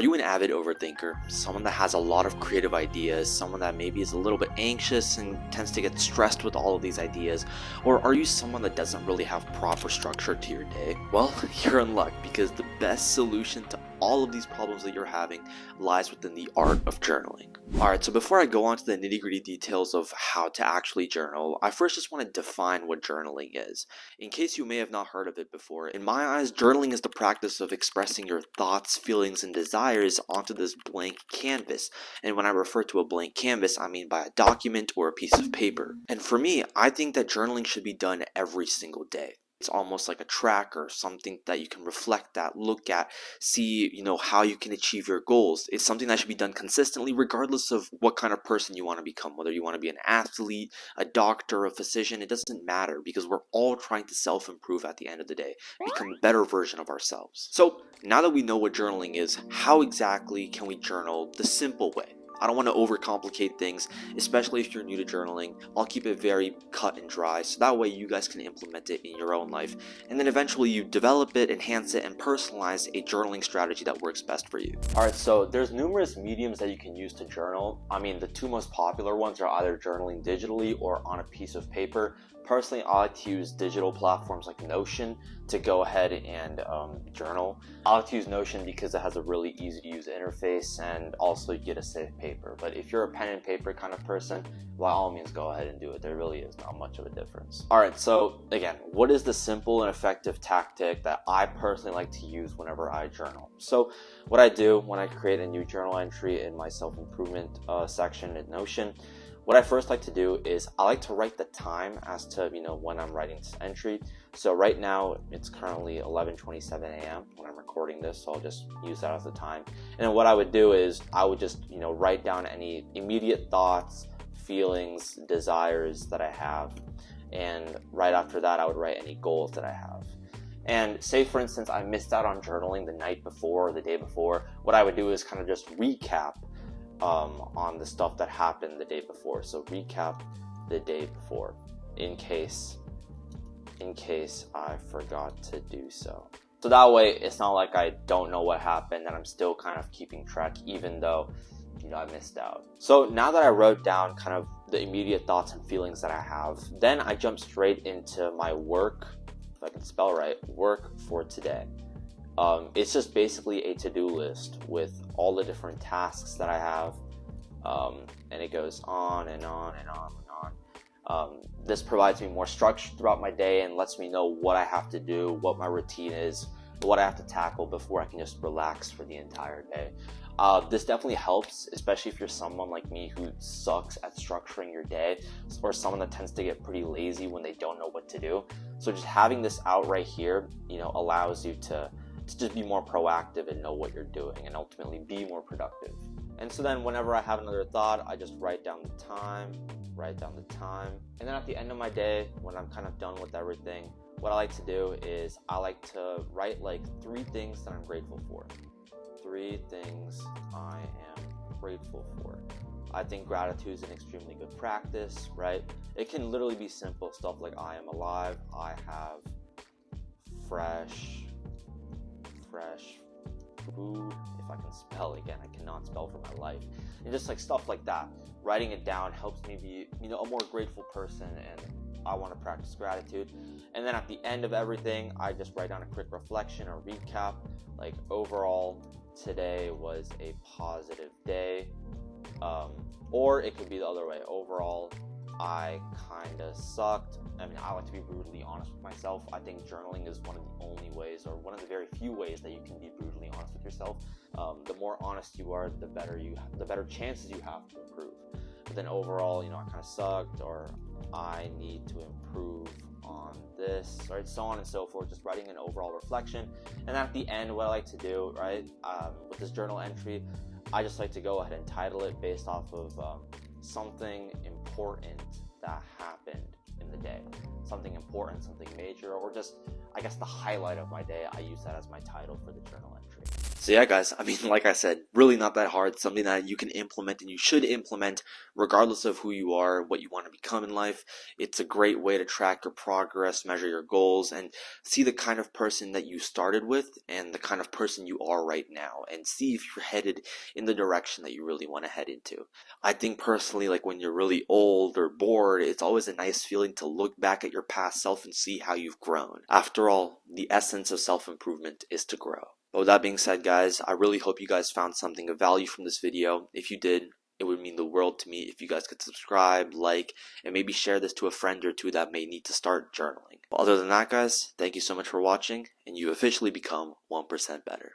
Are you an avid overthinker? Someone that has a lot of creative ideas, someone that maybe is a little bit anxious and tends to get stressed with all of these ideas? Or are you someone that doesn't really have proper structure to your day? Well, you're in luck because the best solution to all of these problems that you're having lies within the art of journaling. Alright, so before I go on to the nitty-gritty details of how to actually journal, I first just want to define what journaling is. In case you may have not heard of it before, in my eyes, journaling is the practice of expressing your thoughts, feelings, and desires onto this blank canvas. And when I refer to a blank canvas, I mean by a document or a piece of paper. And for me, I think that journaling should be done every single day. It's almost like a tracker, something that you can reflect at, look at, see, how you can achieve your goals. It's something that should be done consistently regardless of what kind of person you want to become, whether you want to be an athlete, a doctor, a physician, it doesn't matter because we're all trying to self-improve at the end of the day, become a better version of ourselves. So now that we know what journaling is, how exactly can we journal the simple way? I don't want to overcomplicate things, especially if you're new to journaling. I'll keep it very cut and dry, so that way you guys can implement it in your own life. And then eventually you develop it, enhance it, and personalize a journaling strategy that works best for you. Alright, so there's numerous mediums that you can use to journal. I mean, the two most popular ones are either journaling digitally or on a piece of paper. Personally, I like to use digital platforms like Notion to go ahead and journal. I like to use Notion because it has a really easy to use interface and also you get a safe paper. But if you're a pen and paper kind of person, by all means go ahead and do it. There really is not much of a difference. Alright, so again, what is the simple and effective tactic that I personally like to use whenever I journal? So what I do when I create a new journal entry in my self-improvement section in Notion, what I first like to do is I like to write the time as to when I'm writing this entry. So right now it's currently 11:27 a.m. when I'm recording this, so I'll just use that as the time. And then what I would do is I would just write down any immediate thoughts, feelings, desires that I have, and right after that I would write any goals that I have. And say for instance I missed out on journaling the night before or the day before, what I would do is kind of just recap on the stuff that happened the day before. So recap the day before in case I forgot to do so. So that way it's not like I don't know what happened and I'm still kind of keeping track even though I missed out. So now that I wrote down kind of the immediate thoughts and feelings that I have, then I jump straight into my work, if I can spell right, work for today. It's just basically a to-do list with all the different tasks that I have, and it goes on and on and on and on. This provides me more structure throughout my day and lets me know what I have to do, what my routine is, what I have to tackle before I can just relax for the entire day. This definitely helps, especially if you're someone like me who sucks at structuring your day, or someone that tends to get pretty lazy when they don't know what to do. So just having this out right here, allows you to just be more proactive and know what you're doing and ultimately be more productive. And so then whenever I have another thought, I just write down the time. And then at the end of my day, when I'm kind of done with everything, what I like to do is I like to write like 3 things that I'm grateful for. 3 things I am grateful for. I think gratitude is an extremely good practice, right? It can literally be simple stuff like I am alive, I have fresh food, if I can spell. Again, I cannot spell for my life. And just like stuff like that. Writing it down helps me be, a more grateful person, and I want to practice gratitude. And then at the end of everything, I just write down a quick reflection or recap, like overall, today was a positive day. Or it could be the other way. Overall, I kind of sucked. I mean, I like to be brutally honest with myself. I think journaling is one of the only ways, or one of the very few ways that you can be brutally honest with yourself. The more honest you are, the better chances you have to improve. But then overall, I kind of sucked, or I need to improve on this, right? So on and so forth. Just writing an overall reflection. And at the end, what I like to do, right, with this journal entry, I just like to go ahead and title it based off of something important that happened in the day. Something important, something major, or just, I guess, the highlight of my day. I use that as my title for the journal entry. So yeah, guys, I mean, like I said, really not that hard. Something that you can implement and you should implement regardless of who you are, what you want to become in life. It's a great way to track your progress, measure your goals, and see the kind of person that you started with and the kind of person you are right now, and see if you're headed in the direction that you really want to head into. I think personally, like when you're really old or bored, it's always a nice feeling to look back at your past self and see how you've grown. After all, the essence of self-improvement is to grow. But with that being said, guys, I really hope you guys found something of value from this video. If you did, it would mean the world to me if you guys could subscribe, like, and maybe share this to a friend or two that may need to start journaling. But other than that, guys, thank you so much for watching, and you officially become 1% better.